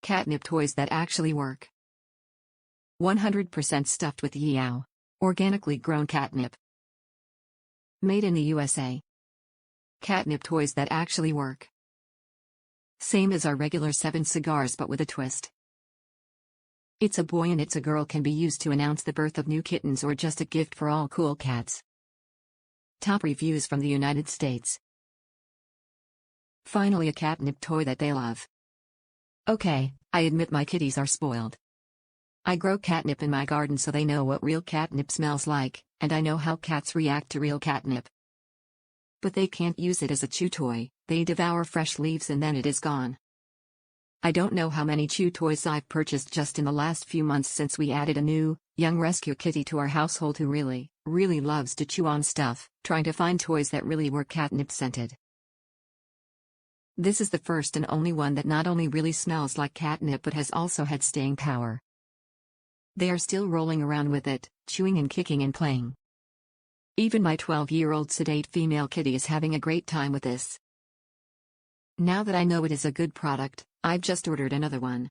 Catnip toys that actually work. 100% stuffed with Yeowww. Organically grown catnip. Made in the USA. Catnip toys that actually work. Same as our regular 7 cigars but with a twist. It's a boy and it's a girl can be used to announce the birth of new kittens or just a gift for all cool cats. Top reviews from the United States. Finally a catnip toy that they love. Okay, I admit my kitties are spoiled. I grow catnip in my garden so they know what real catnip smells like, and I know how cats react to real catnip. But they can't use it as a chew toy, they devour fresh leaves and then it is gone. I don't know how many chew toys I've purchased just in the last few months since we added a new, young rescue kitty to our household who really loves to chew on stuff, trying to find toys that really were catnip scented. This is the first and only one that not only really smells like catnip but has also had staying power. They are still rolling around with it, chewing and kicking and playing. Even my 12-year-old sedate female kitty is having a great time with this. Now that I know it is a good product, I've just ordered another one.